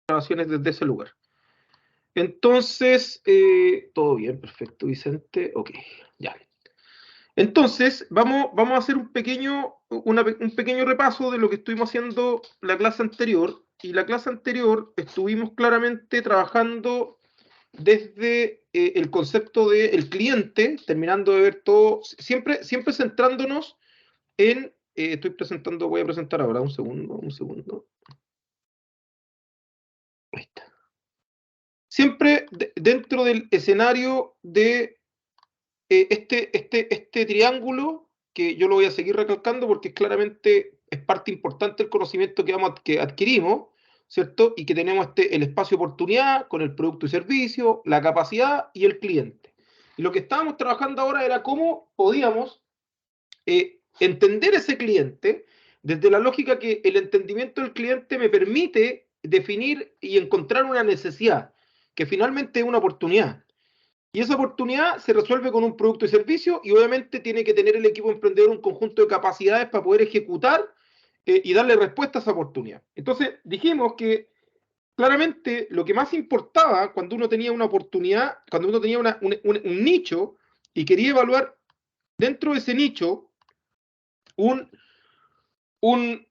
grabaciones desde ese lugar. Entonces, todo bien, perfecto, Vicente. Ok, ya. Entonces, vamos a hacer un pequeño repaso de lo que estuvimos haciendo la clase anterior. Y la clase anterior estuvimos claramente trabajando desde el concepto del cliente, terminando de ver todo, siempre centrándonos en, estoy presentando, voy a presentar ahora, un segundo. Ahí está. Siempre dentro del escenario de este triángulo, que yo lo voy a seguir recalcando porque claramente es parte importante del conocimiento que adquirimos, ¿cierto? Y que tenemos el espacio de oportunidad con el producto y servicio, la capacidad y el cliente. Y lo que estábamos trabajando ahora era cómo podíamos entender ese cliente desde la lógica que el entendimiento del cliente me permite definir y encontrar una necesidad, que finalmente es una oportunidad. Y esa oportunidad se resuelve con un producto y servicio y obviamente tiene que tener el equipo emprendedor un conjunto de capacidades para poder ejecutar y darle respuesta a esa oportunidad. Entonces dijimos que claramente lo que más importaba cuando uno tenía una oportunidad, cuando uno tenía un nicho y quería evaluar dentro de ese nicho un, un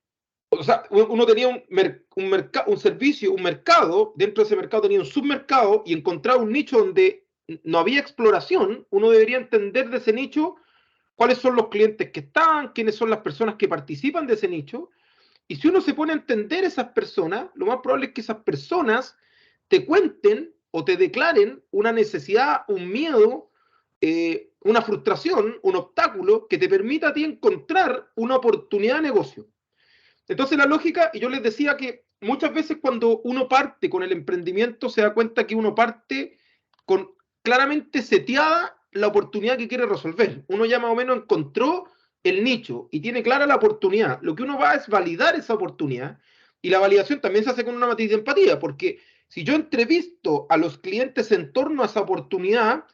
o sea, uno tenía un servicio, un mercado, dentro de ese mercado tenía un submercado y encontraba un nicho donde no había exploración, uno debería entender de ese nicho cuáles son los clientes que están, quiénes son las personas que participan de ese nicho, y si uno se pone a entender esas personas, lo más probable es que esas personas te cuenten o te declaren una necesidad, un miedo, una frustración, un obstáculo que te permita a ti encontrar una oportunidad de negocio. Entonces la lógica, y yo les decía que muchas veces cuando uno parte con el emprendimiento se da cuenta que uno parte con claramente seteada la oportunidad que quiere resolver. Uno ya más o menos encontró el nicho y tiene clara la oportunidad. Lo que uno va es validar esa oportunidad y la validación también se hace con una matriz de empatía, porque si yo entrevisto a los clientes en torno a esa oportunidad,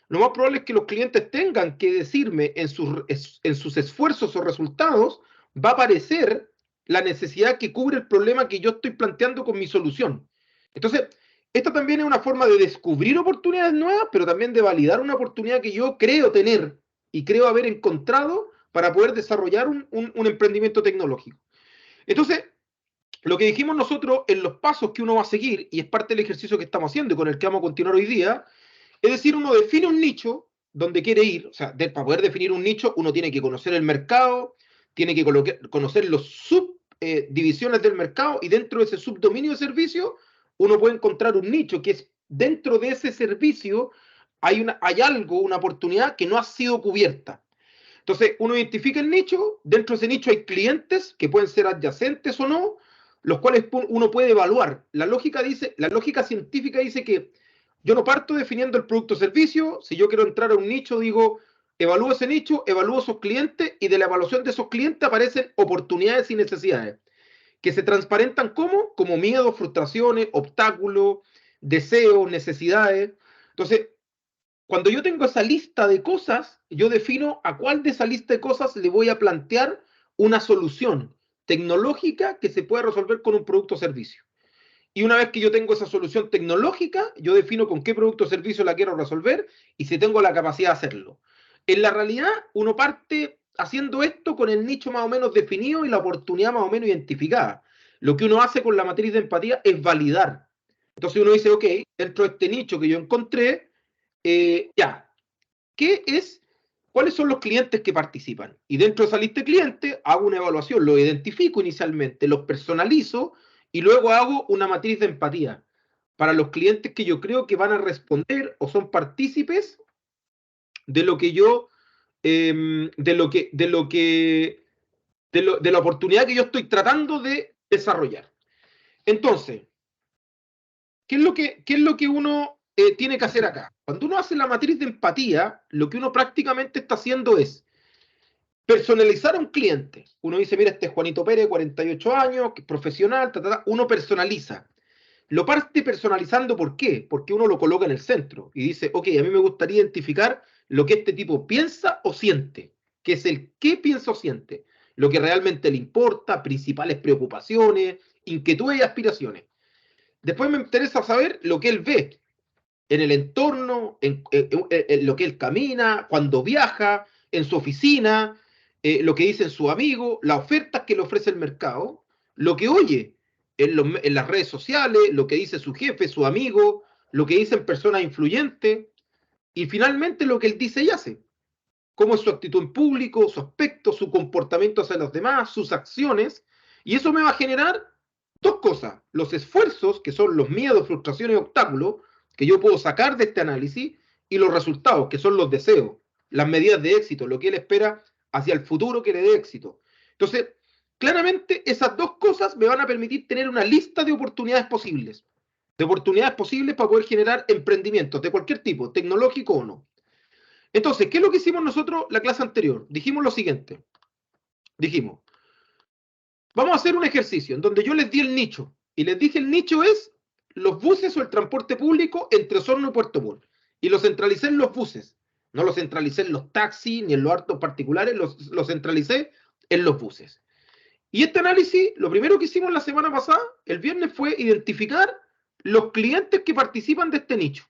lo más probable es que los clientes tengan que decirme en sus esfuerzos o resultados, va a aparecer la necesidad que cubre el problema que yo estoy planteando con mi solución. Entonces, esta también es una forma de descubrir oportunidades nuevas, pero también de validar una oportunidad que yo creo tener y creo haber encontrado para poder desarrollar un emprendimiento tecnológico. Entonces, lo que dijimos nosotros en los pasos que uno va a seguir, y es parte del ejercicio que estamos haciendo y con el que vamos a continuar hoy día, es decir, uno define un nicho donde quiere ir, o sea, para poder definir un nicho, uno tiene que conocer el mercado, tiene que conocer los subdivisiones del mercado y dentro de ese subdominio de servicio, uno puede encontrar un nicho que es dentro de ese servicio hay algo, una oportunidad que no ha sido cubierta. Entonces, uno identifica el nicho, dentro de ese nicho hay clientes que pueden ser adyacentes o no, los cuales uno puede evaluar. La lógica científica dice que yo no parto definiendo el producto o servicio, si yo quiero entrar a un nicho, digo, evalúo ese nicho, evalúo esos clientes y de la evaluación de esos clientes aparecen oportunidades y necesidades que se transparentan como miedos, frustraciones, obstáculos, deseos, necesidades. Entonces, cuando yo tengo esa lista de cosas, yo defino a cuál de esa lista de cosas le voy a plantear una solución tecnológica que se pueda resolver con un producto o servicio. Y una vez que yo tengo esa solución tecnológica, yo defino con qué producto o servicio la quiero resolver y si tengo la capacidad de hacerlo. En la realidad, uno parte haciendo esto con el nicho más o menos definido y la oportunidad más o menos identificada. Lo que uno hace con la matriz de empatía es validar. Entonces uno dice, ok, dentro de este nicho que yo encontré, ya, ¿qué es? ¿Cuáles son los clientes que participan? Y dentro de esa lista de clientes hago una evaluación, los identifico inicialmente, los personalizo y luego hago una matriz de empatía para los clientes que yo creo que van a responder o son partícipes de lo que yo, de la oportunidad que yo estoy tratando de desarrollar. Entonces, qué es lo que uno tiene que hacer acá? Cuando uno hace la matriz de empatía, lo que uno prácticamente está haciendo es personalizar a un cliente. Uno dice, mira, este es Juanito Pérez, 48 años, que es profesional, uno personaliza. Lo parte personalizando, ¿por qué? Porque uno lo coloca en el centro y dice, ok, a mí me gustaría identificar lo que este tipo piensa o siente, que es el qué piensa o siente, lo que realmente le importa, principales preocupaciones, inquietudes y aspiraciones. Después me interesa saber lo que él ve en el entorno, en lo que él camina, cuando viaja, en su oficina, lo que dicen sus amigos, las ofertas que le ofrece el mercado, lo que oye en las redes sociales, lo que dice su jefe, su amigo, lo que dicen personas influyentes, y finalmente lo que él dice y hace. Cómo es su actitud en público, su aspecto, su comportamiento hacia los demás, sus acciones, y eso me va a generar dos cosas: los esfuerzos, que son los miedos, frustraciones y obstáculos, que yo puedo sacar de este análisis, y los resultados, que son los deseos, las medidas de éxito, lo que él espera hacia el futuro que le dé éxito. Entonces, claramente esas dos cosas me van a permitir tener una lista de oportunidades posibles para poder generar emprendimientos de cualquier tipo, tecnológico o no. Entonces, ¿qué es lo que hicimos nosotros la clase anterior? Dijimos lo siguiente. Dijimos, vamos a hacer un ejercicio en donde yo les di el nicho. Y les dije el nicho es los buses o el transporte público entre Osorno y Puerto Montt. Y lo centralicé en los buses. No lo centralicé en los taxis ni en los autos particulares, lo centralicé en los buses. Y este análisis, lo primero que hicimos la semana pasada, el viernes, fue identificar los clientes que participan de este nicho.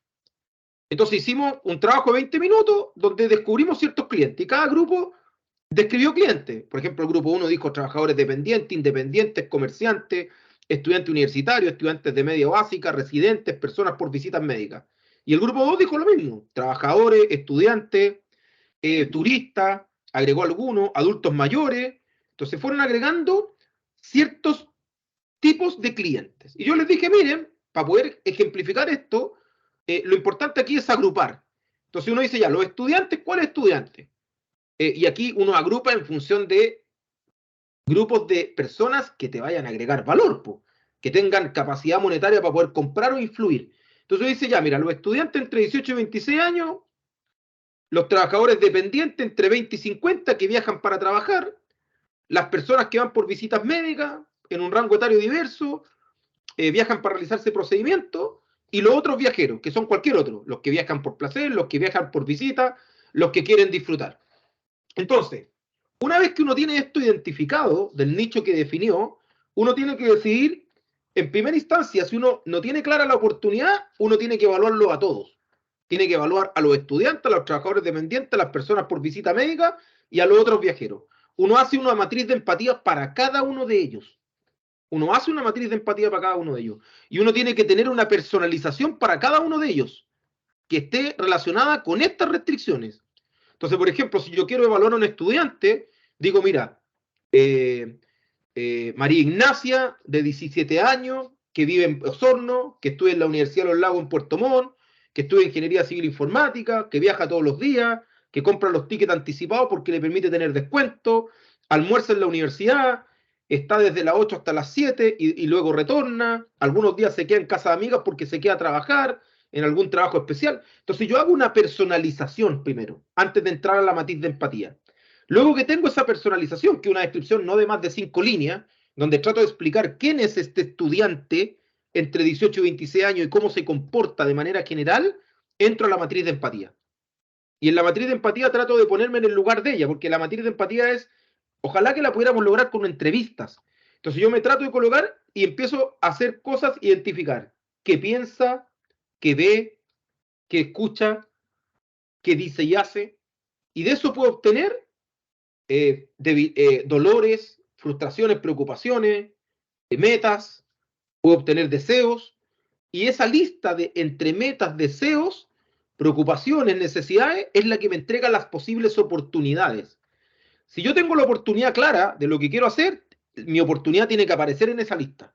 Entonces hicimos un trabajo de 20 minutos donde descubrimos ciertos clientes y cada grupo describió clientes. Por ejemplo, el grupo 1 dijo trabajadores dependientes, independientes, comerciantes, estudiantes universitarios, estudiantes de media básica, residentes, personas por visitas médicas. Y el grupo 2 dijo lo mismo: trabajadores, estudiantes, turistas, agregó algunos, adultos mayores. Entonces fueron agregando ciertos tipos de clientes. Y yo les dije, miren, para poder ejemplificar esto, lo importante aquí es agrupar. Entonces uno dice, ya, los estudiantes, ¿cuál es estudiante? Y aquí uno agrupa en función de grupos de personas que te vayan a agregar valor, po, que tengan capacidad monetaria para poder comprar o influir. Entonces uno dice, ya, mira, los estudiantes entre 18 y 26 años, los trabajadores dependientes entre 20 y 50 que viajan para trabajar, las personas que van por visitas médicas en un rango etario diverso, viajan para realizarse procedimientos, y los otros viajeros, que son cualquier otro, los que viajan por placer, los que viajan por visita, los que quieren disfrutar. Entonces, una vez que uno tiene esto identificado del nicho que definió, uno tiene que decidir, en primera instancia, si uno no tiene clara la oportunidad, uno tiene que evaluarlo a todos. Tiene que evaluar a los estudiantes, a los trabajadores dependientes, a las personas por visita médica y a los otros viajeros. Uno hace una matriz de empatía para cada uno de ellos. Uno hace una matriz de empatía para cada uno de ellos. Y uno tiene que tener una personalización para cada uno de ellos, que esté relacionada con estas restricciones. Entonces, por ejemplo, si yo quiero evaluar a un estudiante, digo, mira, María Ignacia, de 17 años, que vive en Osorno, que estudia en la Universidad de los Lagos en Puerto Montt, que estudia Ingeniería Civil Informática, que viaja todos los días, que compra los tickets anticipados porque le permite tener descuento, almuerza en la universidad, está desde las 8 hasta las 7 y luego retorna, algunos días se queda en casa de amigas porque se queda a trabajar en algún trabajo especial. Entonces yo hago una personalización primero, antes de entrar a la matiz de empatía. Luego que tengo esa personalización, que es una descripción no de más de 5 líneas, donde trato de explicar quién es este estudiante entre 18 y 26 años y cómo se comporta de manera general, entro a la matriz de empatía. Y en la matriz de empatía trato de ponerme en el lugar de ella, porque la matriz de empatía es, ojalá que la pudiéramos lograr con entrevistas. Entonces yo me trato de colocar y empiezo a hacer cosas, identificar qué piensa, qué ve, qué escucha, qué dice y hace, y de eso puedo obtener dolores, frustraciones, preocupaciones, metas, puedo obtener deseos, y esa lista de entre metas, deseos, preocupaciones, necesidades, es la que me entrega las posibles oportunidades. Si yo tengo la oportunidad clara de lo que quiero hacer, mi oportunidad tiene que aparecer en esa lista.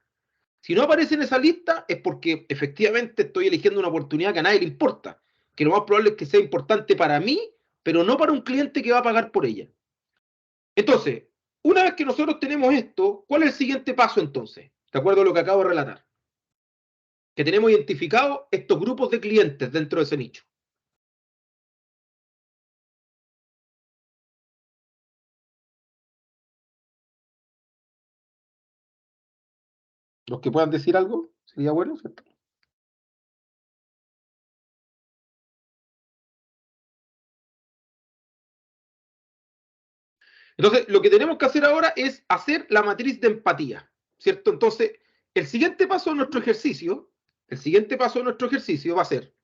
Si no aparece en esa lista, es porque efectivamente estoy eligiendo una oportunidad que a nadie le importa, que lo más probable es que sea importante para mí, pero no para un cliente que va a pagar por ella. Entonces, una vez que nosotros tenemos esto, ¿cuál es el siguiente paso entonces? De acuerdo a lo que acabo de relatar. Que tenemos identificados estos grupos de clientes dentro de ese nicho. Los que puedan decir algo, sería bueno, ¿cierto? Entonces, lo que tenemos que hacer ahora es hacer la matriz de empatía, ¿cierto? Entonces, el siguiente paso de nuestro ejercicio el siguiente paso de nuestro ejercicio va a ser,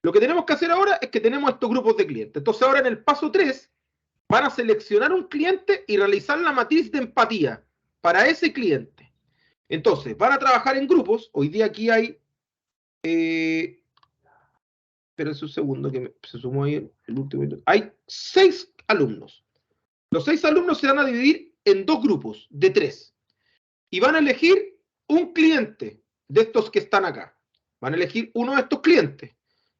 lo que tenemos que hacer ahora es que tenemos estos grupos de clientes. Entonces ahora en el paso 3 van a seleccionar un cliente y realizar la matriz de empatía para ese cliente. Entonces, van a trabajar en grupos. Hoy día aquí hay... espérense un segundo que se sumó ahí el último. Hay 6 alumnos. Los 6 alumnos se van a dividir en 2 grupos de 3. Y van a elegir un cliente de estos que están acá. Van a elegir uno de estos clientes.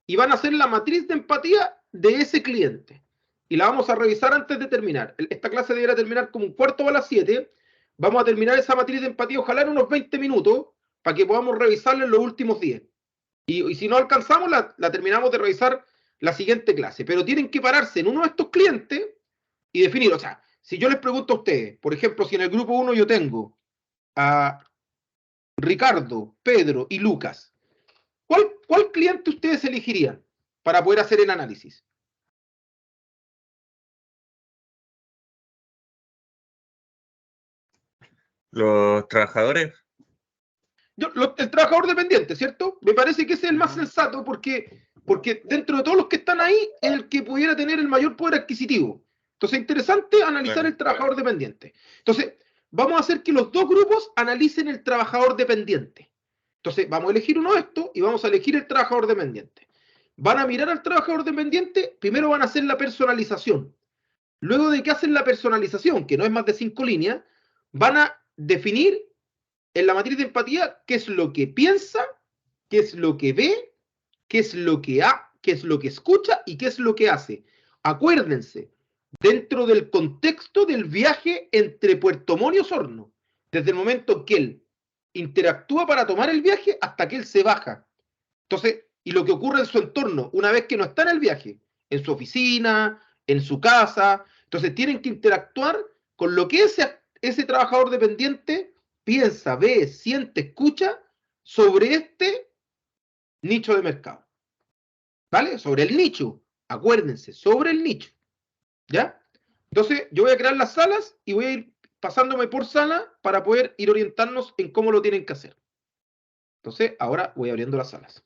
Y van a hacer la matriz de empatía de ese cliente. Y la vamos a revisar antes de terminar. Esta clase debería terminar como un cuarto a las 7. Vamos a terminar esa matriz de empatía, ojalá en unos 20 minutos, para que podamos revisarla en los últimos 10. Y si no alcanzamos, la terminamos de revisar la siguiente clase. Pero tienen que pararse en uno de estos clientes y definir. O sea, si yo les pregunto a ustedes, por ejemplo, si en el grupo 1 yo tengo a Ricardo, Pedro y Lucas, ¿cuál cliente ustedes elegirían para poder hacer el análisis? Los trabajadores. El trabajador dependiente, ¿cierto? Me parece que ese es el más sensato porque dentro de todos los que están ahí es el que pudiera tener el mayor poder adquisitivo. Entonces, interesante analizar el trabajador dependiente. Entonces, vamos a hacer que los dos grupos analicen el trabajador dependiente. Entonces, vamos a elegir uno de estos y vamos a elegir el trabajador dependiente. Van a mirar al trabajador dependiente, primero van a hacer la personalización. Luego de que hacen la personalización, que no es más de 5 líneas, van a definir en la matriz de empatía qué es lo que piensa, qué es lo que ve, qué es lo que escucha y qué es lo que hace. Acuérdense, dentro del contexto del viaje entre Puerto Montt y Osorno, desde el momento que él interactúa para tomar el viaje hasta que él se baja. Entonces, y lo que ocurre en su entorno, una vez que no está en el viaje, en su oficina, en su casa, entonces tienen que interactuar con lo que ese trabajador dependiente piensa, ve, siente, escucha sobre este nicho de mercado. ¿Vale? Sobre el nicho. Acuérdense, sobre el nicho. ¿Ya? Entonces, yo voy a crear las salas y voy a ir pasándome por sala para poder ir orientarnos en cómo lo tienen que hacer. Entonces, ahora voy abriendo las salas.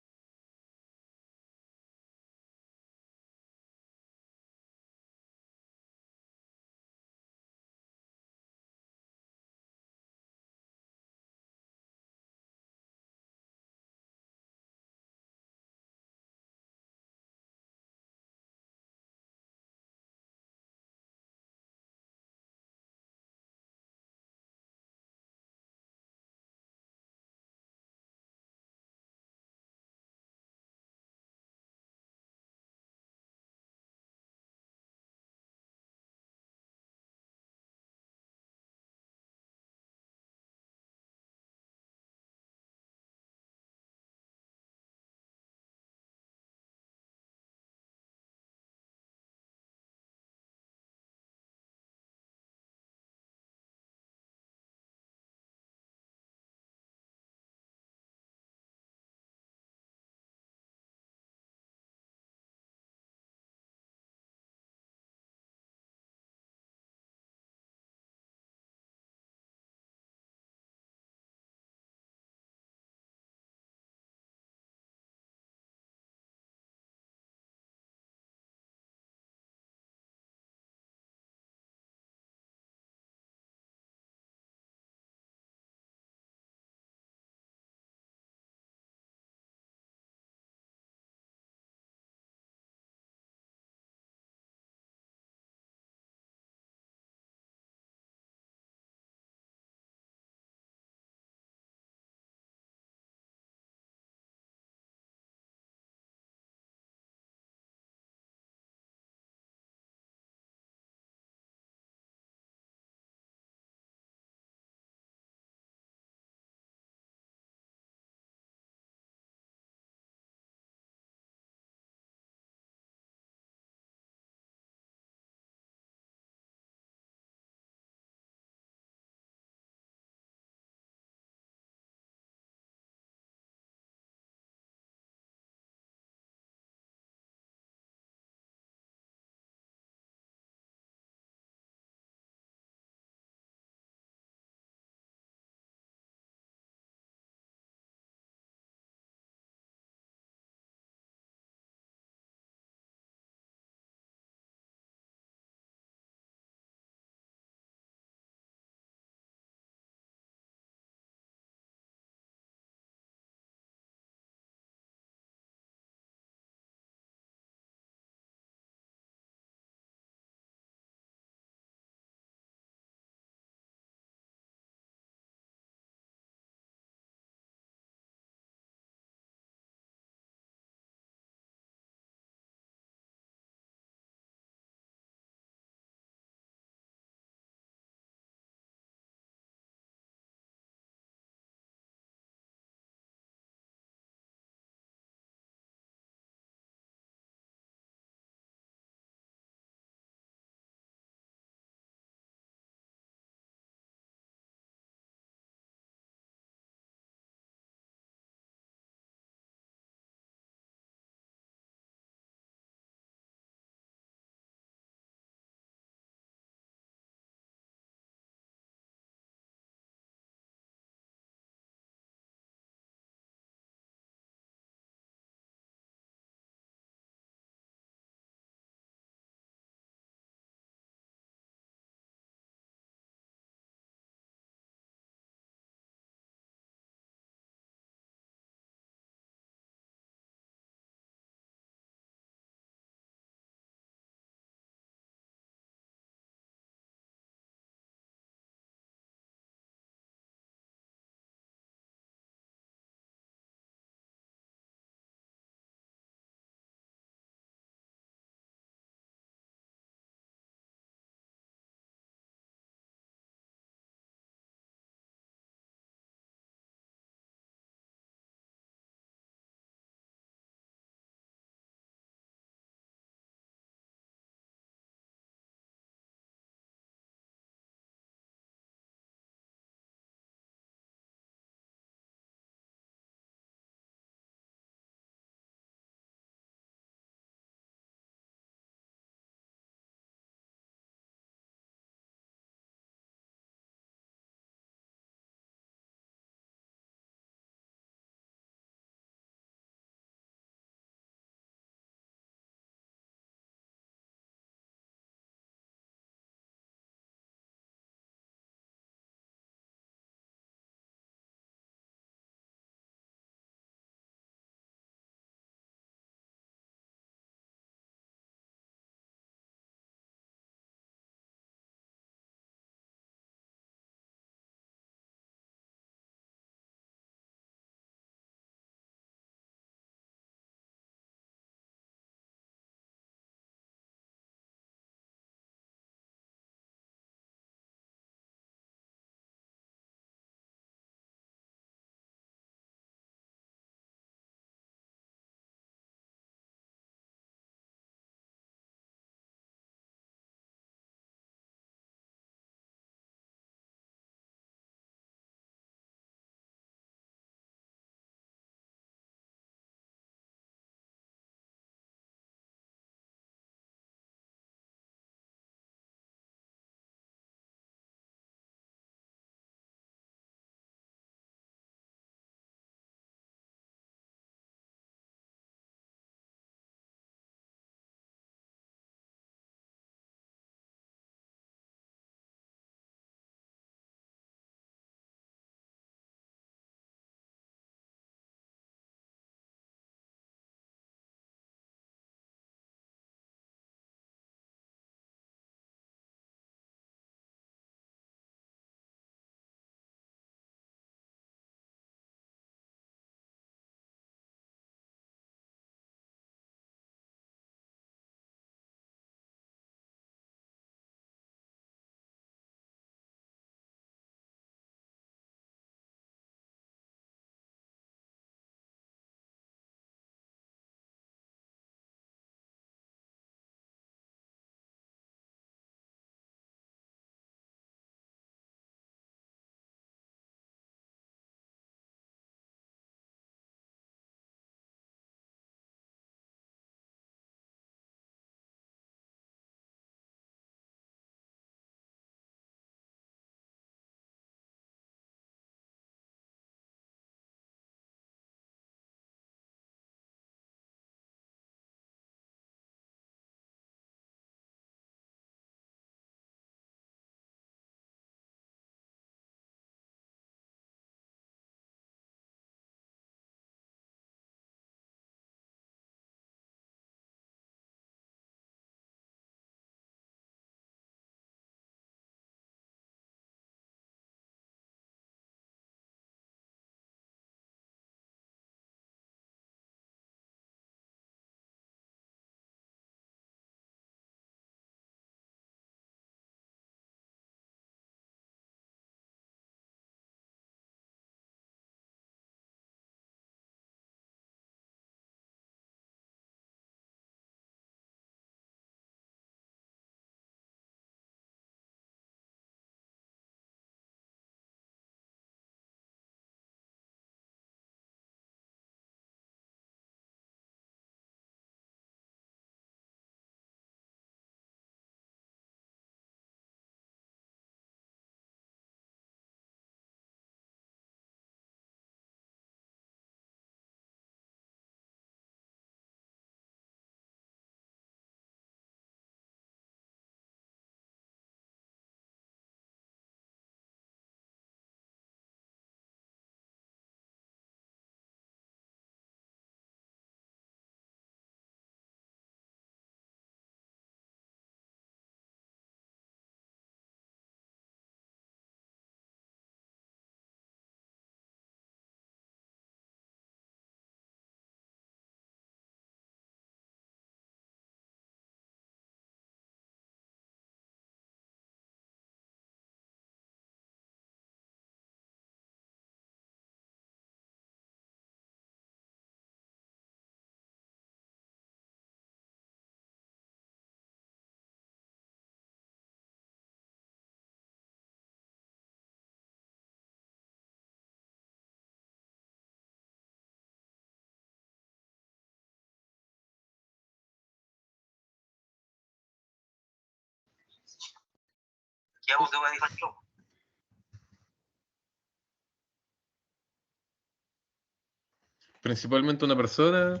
Principalmente una persona.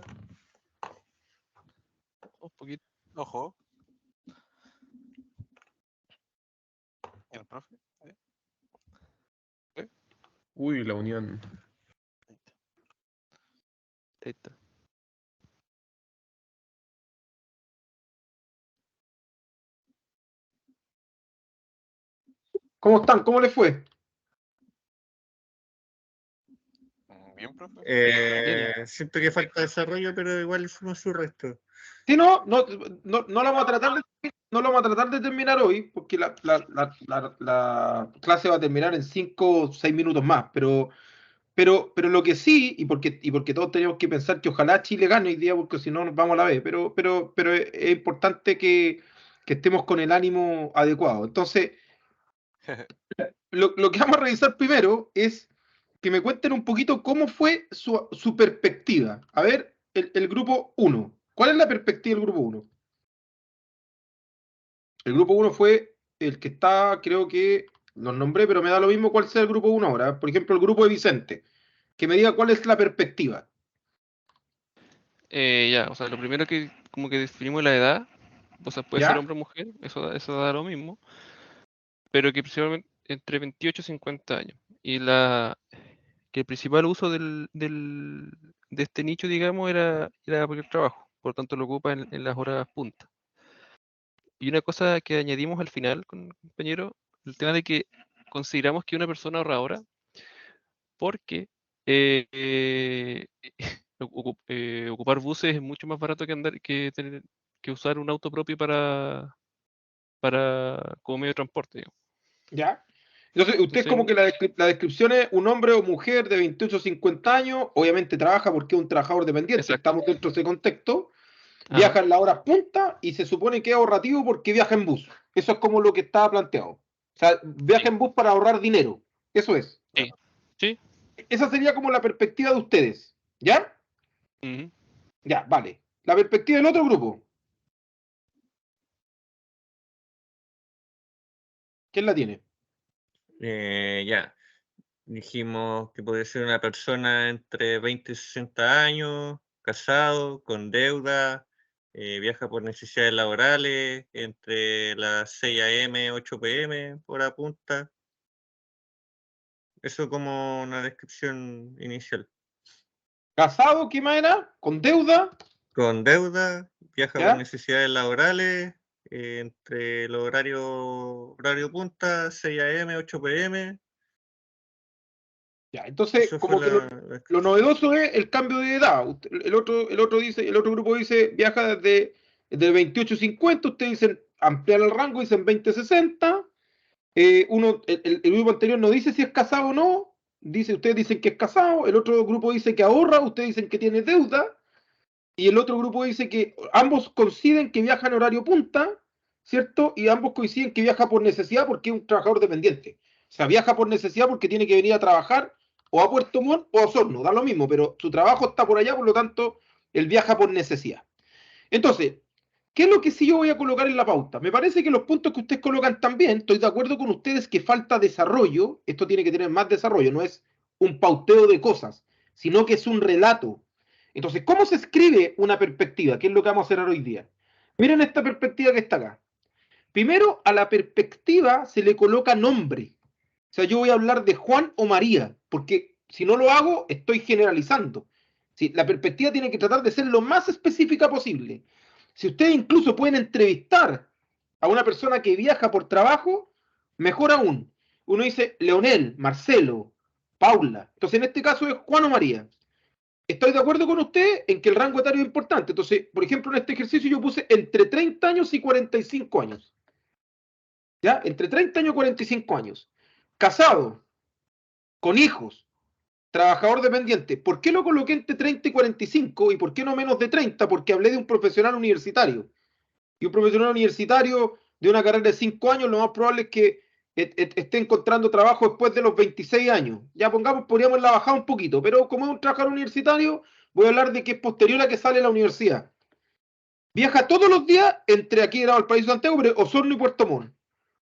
Un poquito. Ojo. El profe. Uy, la unión. Ahí está. ¿Cómo están? ¿Cómo les fue? Bien, profe. Siento que falta desarrollo, pero igual hicimos su resto. Sí, no lo vamos a tratar no lo vamos a tratar de terminar hoy, porque la clase va a terminar en 5 o 6 minutos más, pero lo que sí, y porque todos tenemos que pensar que ojalá Chile gane hoy día, porque si no nos vamos a la B, pero es importante que estemos con el ánimo adecuado. Entonces, lo que vamos a revisar primero es que me cuenten un poquito cómo fue su perspectiva. A ver, el grupo 1. ¿Cuál es la perspectiva del grupo 1? El grupo 1 fue el que está, creo que los nombré, pero me da lo mismo cuál sea el grupo 1 ahora. Por ejemplo, el grupo de Vicente. Que me diga cuál es la perspectiva. Ya, o sea, lo primero que como que definimos la edad, o sea, puede ¿Ya? ser hombre o mujer, eso da lo mismo, pero que principalmente entre 28 y 50 años. Y que el principal uso de este nicho, digamos, era por el trabajo, por lo tanto lo ocupa en las horas punta. Y una cosa que añadimos al final, compañero, el tema de que consideramos que una persona ahorradora, porque ocupar buses es mucho más barato que usar un auto propio como medio de transporte, digamos. ¿Ya? Entonces, usted es como que la descripción es un hombre o mujer de 28 o 50 años, obviamente trabaja porque es un trabajador dependiente, Exacto. estamos dentro de ese contexto, Ajá. viaja en las horas punta y se supone que es ahorrativo porque viaja en bus. Eso es como lo que estaba planteado. O sea, viaja en bus para ahorrar dinero. Eso es. Sí. Sí. Esa sería como la perspectiva de ustedes. ¿Ya? Ujú. Ya, vale. La perspectiva del otro grupo. ¿Quién la tiene? Ya. Dijimos que podría ser una persona entre 20 y 60 años, casado, con deuda, viaja por necesidades laborales, entre las 6 a.m., 8 p.m., hora punta. Eso como una descripción inicial. Casado, ¿qué más era? Con deuda. Con deuda, viaja ¿Ya? por necesidades laborales, entre el horario punta, 6 a.m., 8 p.m. Ya, entonces, Eso fue como que lo novedoso es el cambio de edad. El otro grupo dice viaja desde 28 a 50, ustedes dicen ampliar el rango, dicen 20 a 60. El grupo anterior no dice si es casado o no, ustedes dicen que es casado, el otro grupo dice que ahorra, ustedes dicen que tiene deuda, y el otro grupo dice que ambos coinciden que viaja en horario punta, ¿cierto? Y ambos coinciden que viaja por necesidad porque es un trabajador dependiente. O sea, viaja por necesidad porque tiene que venir a trabajar o a Puerto Montt o a Osorno, da lo mismo, pero su trabajo está por allá, por lo tanto, él viaja por necesidad. Entonces, ¿qué es lo que sí yo voy a colocar en la pauta? Me parece que los puntos que ustedes colocan también, estoy de acuerdo con ustedes que falta desarrollo, esto tiene que tener más desarrollo, no es un pauteo de cosas, sino que es un relato. Entonces, ¿cómo se escribe una perspectiva? ¿Qué es lo que vamos a hacer hoy día? Miren esta perspectiva que está acá. Primero, a la perspectiva se le coloca nombre. O sea, yo voy a hablar de Juan o María, porque si no lo hago, estoy generalizando. ¿Sí? La perspectiva tiene que tratar de ser lo más específica posible. Si ustedes incluso pueden entrevistar a una persona que viaja por trabajo, mejor aún. Uno dice Leonel, Marcelo, Paula. Entonces, en este caso es Juan o María. Estoy de acuerdo con usted en que el rango etario es importante. Entonces, por ejemplo, en este ejercicio yo puse entre 30 años y 45 años. ¿Ya? Entre 30 años y 45 años. Casado, con hijos, trabajador dependiente. ¿Por qué lo coloqué entre 30 y 45 y por qué no menos de 30? Porque hablé de un profesional universitario. Y un profesional universitario de una carrera de 5 años, lo más probable es que esté encontrando trabajo después de los 26 años. Ya pongamos, podríamos la bajar un poquito, pero como es un trabajador universitario, voy a hablar de que es posterior a que sale de la universidad. Viaja todos los días entre aquí y Valparaíso y Santiago, pero Osorno y Puerto Montt.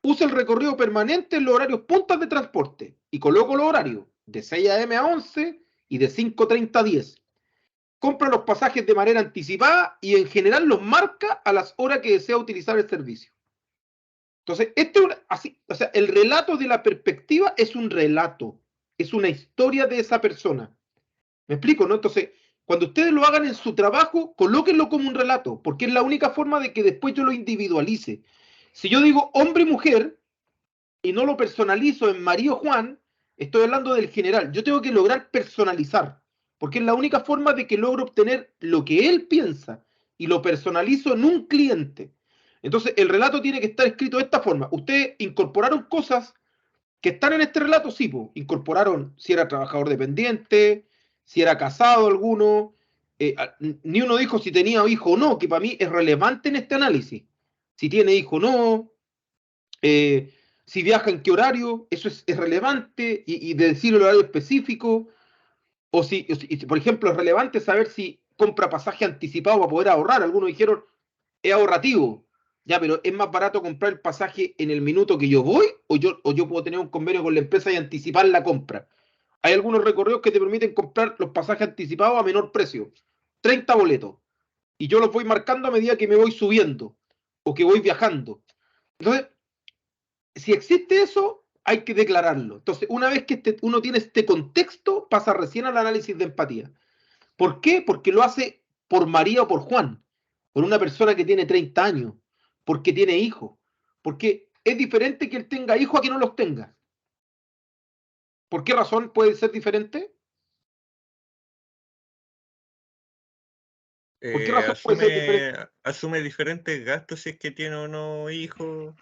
usa el recorrido permanente en los horarios puntas de transporte y coloco los horarios de 6 a.m. a 11 y de 5:30 a 10. Compra los pasajes de manera anticipada y en general los marca a las horas que desea utilizar el servicio. Entonces, o sea, el relato de la perspectiva es un relato, es una historia de esa persona. ¿Me explico, no? Entonces, cuando ustedes lo hagan en su trabajo, colóquenlo como un relato, porque es la única forma de que después yo lo individualice. Si yo digo hombre y mujer y no lo personalizo en María o Juan, estoy hablando del general. Yo tengo que lograr personalizar, porque es la única forma de que logro obtener lo que él piensa y lo personalizo en un cliente. Entonces, el relato tiene que estar escrito de esta forma. Ustedes incorporaron cosas que están en este relato, sí, po. Incorporaron si era trabajador dependiente, si era casado alguno, ni uno dijo si tenía hijo o no, que para mí es relevante en este análisis. Si tiene hijo o no, si viaja en qué horario, eso es relevante, y de decir el horario específico, o si, por ejemplo, es relevante saber si compra pasaje anticipado para poder ahorrar. Algunos dijeron, es ahorrativo. Ya, pero es más barato comprar el pasaje en el minuto que yo voy, o yo puedo tener un convenio con la empresa y anticipar la compra. Hay algunos recorridos que te permiten comprar los pasajes anticipados a menor precio, 30 boletos, y yo los voy marcando a medida que me voy subiendo o que voy viajando. Entonces, si existe eso, hay que declararlo. Entonces, una vez que uno tiene este contexto, pasa recién al análisis de empatía. ¿Por qué? Porque lo hace por María o por Juan, por una persona que tiene 30 años, porque tiene hijos, porque es diferente que él tenga hijos a que no los tenga. ¿Por qué razón puede ser diferente? ¿Por qué razón puede ser diferente? Asume diferentes gastos si es que tiene o no hijos,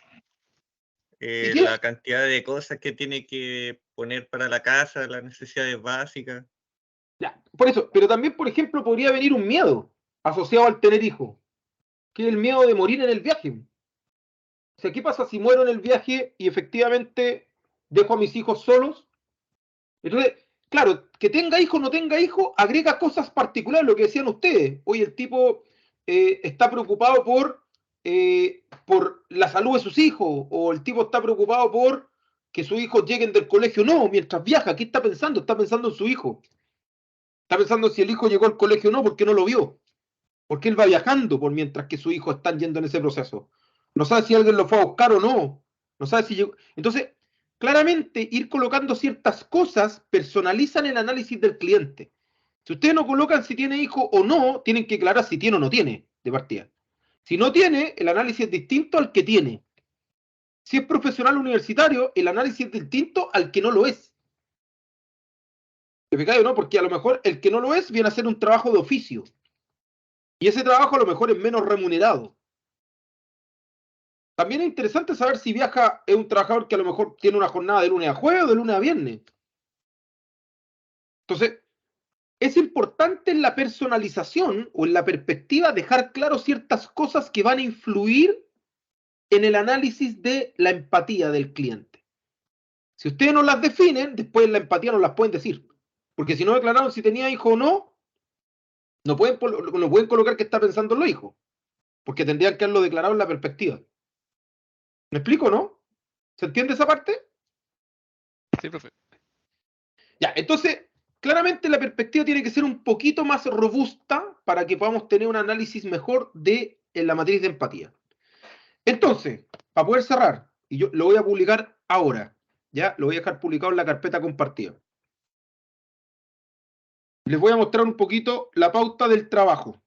¿Y qué? la cantidad de cosas que tiene que poner para la casa, las necesidades básicas. Ya, por eso, pero también, por ejemplo, podría venir un miedo asociado al tener hijos, que es el miedo de morir en el viaje. O sea, ¿qué pasa si muero en el viaje y efectivamente dejo a mis hijos solos? Entonces, claro, que tenga hijo o no tenga hijo, agrega cosas particulares, lo que decían ustedes. Hoy el tipo está preocupado por la salud de sus hijos, o el tipo está preocupado por que sus hijos lleguen del colegio. No, mientras viaja, ¿qué está pensando? Está pensando en su hijo. Está pensando si el hijo llegó al colegio o no, porque no lo vio. Porque él va viajando por mientras que sus hijos están yendo en ese proceso. No sabe si alguien lo fue a buscar o no. No sabe si llegó. Entonces, claramente, ir colocando ciertas cosas personalizan el análisis del cliente. Si ustedes no colocan si tiene hijo o no, tienen que aclarar si tiene o no tiene de partida. Si no tiene, el análisis es distinto al que tiene. Si es profesional universitario, el análisis es distinto al que no lo es. ¿Te fijáis o no? Porque a lo mejor el que no lo es viene a hacer un trabajo de oficio. Y ese trabajo a lo mejor es menos remunerado. También es interesante saber si viaja, es un trabajador que a lo mejor tiene una jornada de lunes a jueves o de lunes a viernes. Entonces, es importante en la personalización o en la perspectiva dejar claro ciertas cosas que van a influir en el análisis de la empatía del cliente. Si ustedes no las definen, después en la empatía no las pueden decir. Porque si no declararon si tenía hijo o no, no pueden colocar que está pensando en los hijos. Porque tendrían que haberlo declarado en la perspectiva. ¿Me explico, no? ¿Se entiende esa parte? Sí, profe. Ya, entonces, claramente la perspectiva tiene que ser un poquito más robusta para que podamos tener un análisis mejor de la matriz de empatía. Entonces, para poder cerrar, y yo lo voy a publicar ahora, ya, lo voy a dejar publicado en la carpeta compartida. Les voy a mostrar un poquito la pauta del trabajo.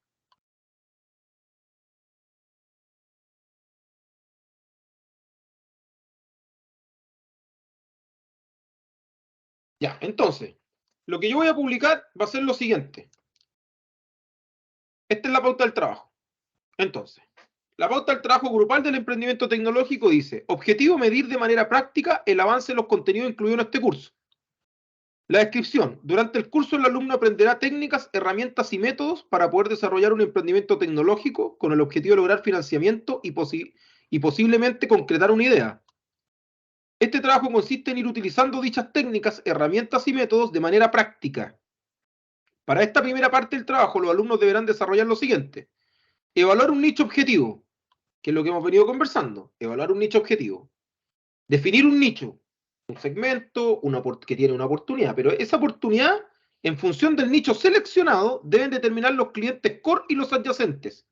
Ya, entonces, lo que yo voy a publicar va a ser lo siguiente. Esta es la pauta del trabajo. Entonces, la pauta del trabajo grupal del emprendimiento tecnológico dice: objetivo, medir de manera práctica el avance de los contenidos incluidos en este curso. La descripción: durante el curso el alumno aprenderá técnicas, herramientas y métodos para poder desarrollar un emprendimiento tecnológico con el objetivo de lograr financiamiento y posiblemente concretar una idea. Este trabajo consiste en ir utilizando dichas técnicas, herramientas y métodos de manera práctica. Para esta primera parte del trabajo, los alumnos deberán desarrollar lo siguiente: evaluar un nicho objetivo, que es lo que hemos venido conversando, evaluar un nicho objetivo. definir un nicho, un segmento, que tiene una oportunidad, pero esa oportunidad, en función del nicho seleccionado, deben determinar los clientes core y los adyacentes.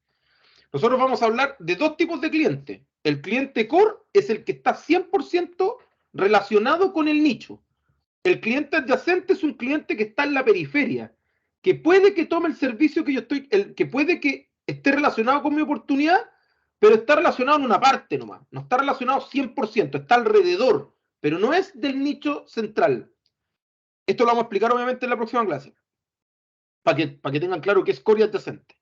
Nosotros vamos a hablar de dos tipos de clientes. El cliente core es el que está 100% relacionado con el nicho. El cliente adyacente es un cliente que está en la periferia, que puede que tome el servicio que yo estoy, que puede que esté relacionado con mi oportunidad, pero está relacionado en una parte nomás. No está relacionado 100%, está alrededor, pero no es del nicho central. Esto lo vamos a explicar obviamente en la próxima clase, para que tengan claro qué es core y adyacente.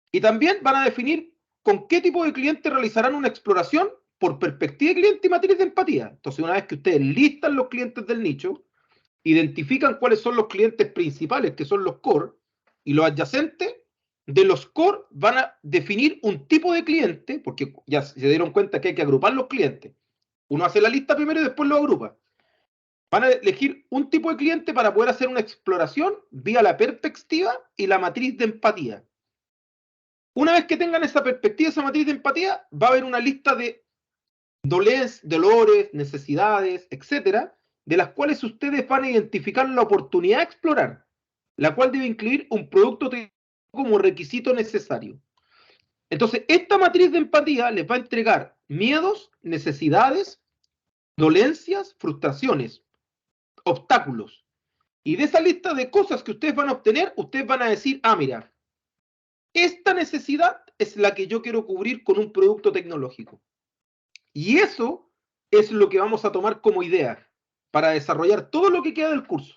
Y también van a definir con qué tipo de cliente realizarán una exploración por perspectiva de cliente y matriz de empatía. Entonces, una vez que ustedes listan los clientes del nicho, identifican cuáles son los clientes principales, que son los core, y los adyacentes, de los core van a definir un tipo de cliente, porque ya se dieron cuenta que hay que agrupar los clientes. Uno hace la lista primero y después lo agrupa. Van a elegir un tipo de cliente para poder hacer una exploración vía la perspectiva y la matriz de empatía. Una vez que tengan esa perspectiva, esa matriz de empatía, va a haber una lista de dolores, necesidades, etcétera, de las cuales ustedes van a identificar la oportunidad de explorar, la cual debe incluir un producto como requisito necesario. Entonces, esta matriz de empatía les va a entregar miedos, necesidades, dolencias, frustraciones, obstáculos. Y de esa lista de cosas que ustedes van a obtener, ustedes van a decir, ah, mira, esta necesidad es la que yo quiero cubrir con un producto tecnológico. Y eso es lo que vamos a tomar como idea para desarrollar todo lo que queda del curso.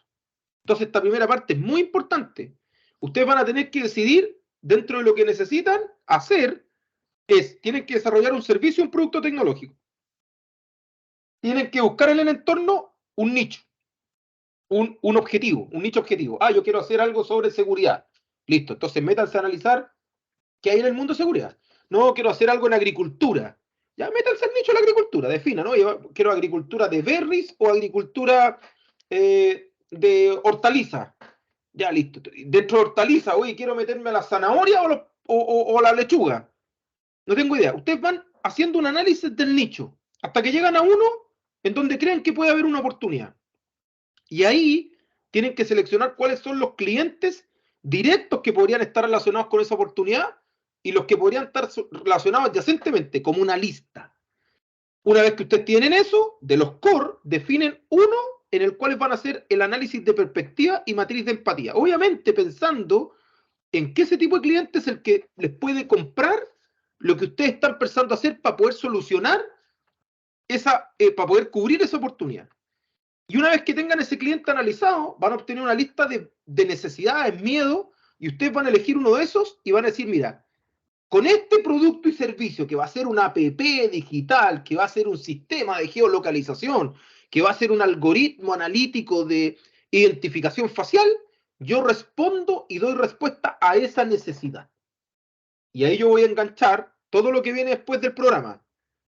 Entonces, esta primera parte es muy importante. Ustedes van a tener que decidir, dentro de lo que necesitan hacer, tienen que desarrollar un servicio, un producto tecnológico. Tienen que buscar en el entorno un nicho, un objetivo, un nicho objetivo. Ah, yo quiero hacer algo sobre seguridad. Listo, entonces métanse a analizar qué hay en el mundo de seguridad. No, quiero hacer algo en agricultura. Ya, métanse al nicho de la agricultura, defina, ¿no? Yo quiero agricultura de berries o agricultura de hortaliza. Ya, listo. Dentro de hortaliza, oye, quiero meterme a la zanahoria o la lechuga. No tengo idea. Ustedes van haciendo un análisis del nicho hasta que llegan a uno en donde creen que puede haber una oportunidad. Y ahí tienen que seleccionar cuáles son los clientes directos que podrían estar relacionados con esa oportunidad y los que podrían estar relacionados adyacentemente, como una lista. Una vez que ustedes tienen eso, de los core, definen uno en el cual van a hacer el análisis de perspectiva y matriz de empatía. Obviamente pensando en qué ese tipo de cliente es el que les puede comprar lo que ustedes están pensando hacer para poder solucionar para poder cubrir esa oportunidad. Y una vez que tengan ese cliente analizado, van a obtener una lista de necesidades, miedo, y ustedes van a elegir uno de esos y van a decir, mira, con este producto y servicio que va a ser una app digital, que va a ser un sistema de geolocalización, que va a ser un algoritmo analítico de identificación facial, yo respondo y doy respuesta a esa necesidad. Y ahí yo voy a enganchar todo lo que viene después del programa,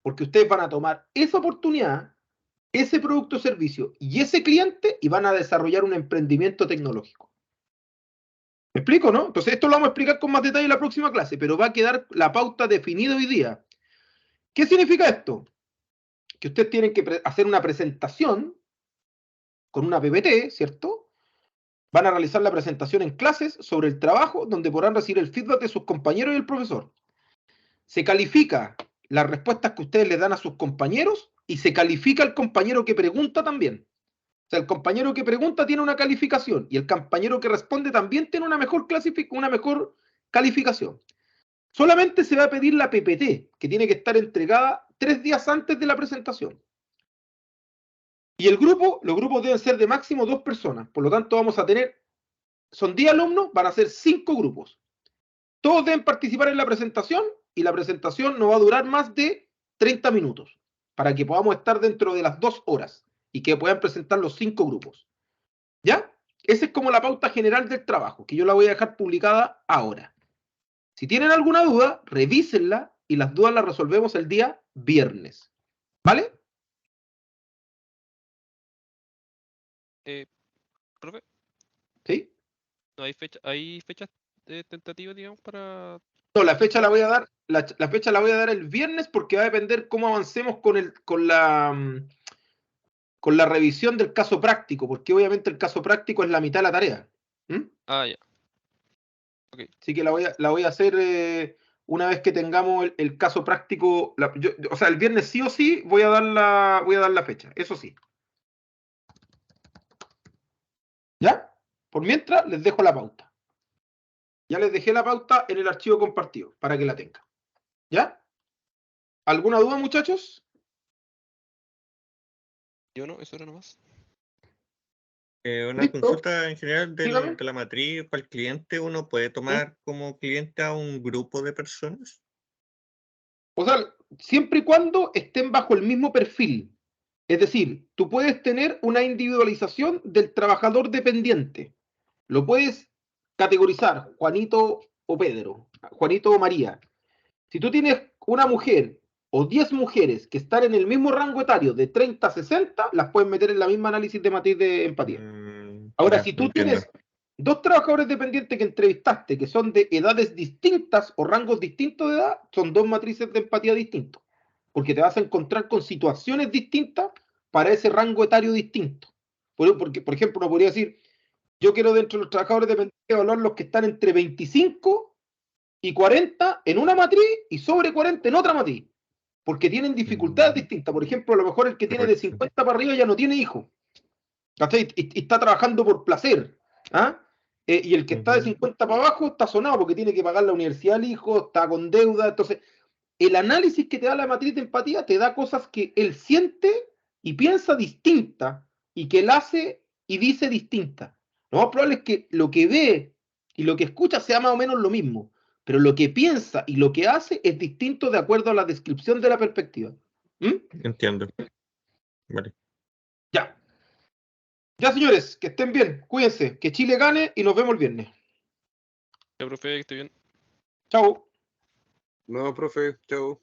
porque ustedes van a tomar esa oportunidad, ese producto o servicio y ese cliente y van a desarrollar un emprendimiento tecnológico. ¿Me explico, no? Entonces esto lo vamos a explicar con más detalle en la próxima clase, pero va a quedar la pauta definida hoy día. ¿Qué significa esto? Que ustedes tienen que hacer una presentación con una PPT, ¿cierto? Van a realizar la presentación en clases sobre el trabajo, donde podrán recibir el feedback de sus compañeros y el profesor. Se califica las respuestas que ustedes le dan a sus compañeros y se califica el compañero que pregunta también. O sea, el compañero que pregunta tiene una calificación y el compañero que responde también tiene una mejor calificación. Solamente se va a pedir la PPT, que tiene que estar entregada 3 días antes de la presentación. Y los grupos deben ser de máximo 2 personas. Por lo tanto, vamos a tener, son 10 alumnos, van a ser 5 grupos. Todos deben participar en la presentación y la presentación no va a durar más de 30 minutos para que podamos estar dentro de las 2 horas y que puedan presentar los 5 grupos. ¿Ya? Esa es como la pauta general del trabajo, que yo la voy a dejar publicada ahora. Si tienen alguna duda, revísenla y las dudas las resolvemos el día viernes. ¿Vale? Profe, ¿Sí? ¿no hay fechas tentativas, digamos, para...? No, la fecha la voy a dar, la fecha la voy a dar el viernes porque va a depender cómo avancemos con la con la revisión del caso práctico, porque obviamente el caso práctico es la mitad de la tarea. Ah, ya. Así que la voy a hacer una vez que tengamos el caso práctico. O sea, el viernes sí o sí voy a dar la fecha, eso sí. ¿Ya? Por mientras, les dejo la pauta. Ya les dejé la pauta en el archivo compartido, para que la tengan. ¿Ya? ¿Alguna duda, muchachos? Yo no, eso era nomás. Una ¿Listo? consulta en general Dígame. de la matriz para el cliente. ¿Uno puede tomar como cliente a un grupo de personas? O sea, siempre y cuando estén bajo el mismo perfil. Es decir, tú puedes tener una individualización del trabajador dependiente. Lo puedes categorizar, Juanito o Pedro, Juanito o María. Si tú tienes una mujer o 10 mujeres que están en el mismo rango etario de 30 a 60, las puedes meter en la misma análisis de matriz de empatía. Ahora, Ya, si tú entiendo. tienes 2 trabajadores dependientes que entrevistaste que son de edades distintas o rangos distintos de edad, son 2 matrices de empatía distintos, porque te vas a encontrar con situaciones distintas para ese rango etario distinto. Porque, por ejemplo, uno podría decir, yo quiero dentro de los trabajadores dependientes evaluar los que están entre 25 y 40 en una matriz y sobre 40 en otra matriz, porque tienen dificultades distintas. Por ejemplo, a lo mejor el que tiene de 50 para arriba ya no tiene hijos, ¿cachai? Y está trabajando por placer, ¿ah? Y el que está de 50 para abajo está sonado porque tiene que pagar la universidad al hijo, está con deuda. Entonces, el análisis que te da la matriz de empatía te da cosas que él siente y piensa distinta y que él hace y dice distinta. Lo más probable es que lo que ve y lo que escucha sea más o menos lo mismo, pero lo que piensa y lo que hace es distinto de acuerdo a la descripción de la perspectiva. Entiendo. Vale. Ya. Ya, señores, que estén bien, cuídense, que Chile gane y nos vemos el viernes. Ya, profe, que esté bien. Chao. No, profe, chao.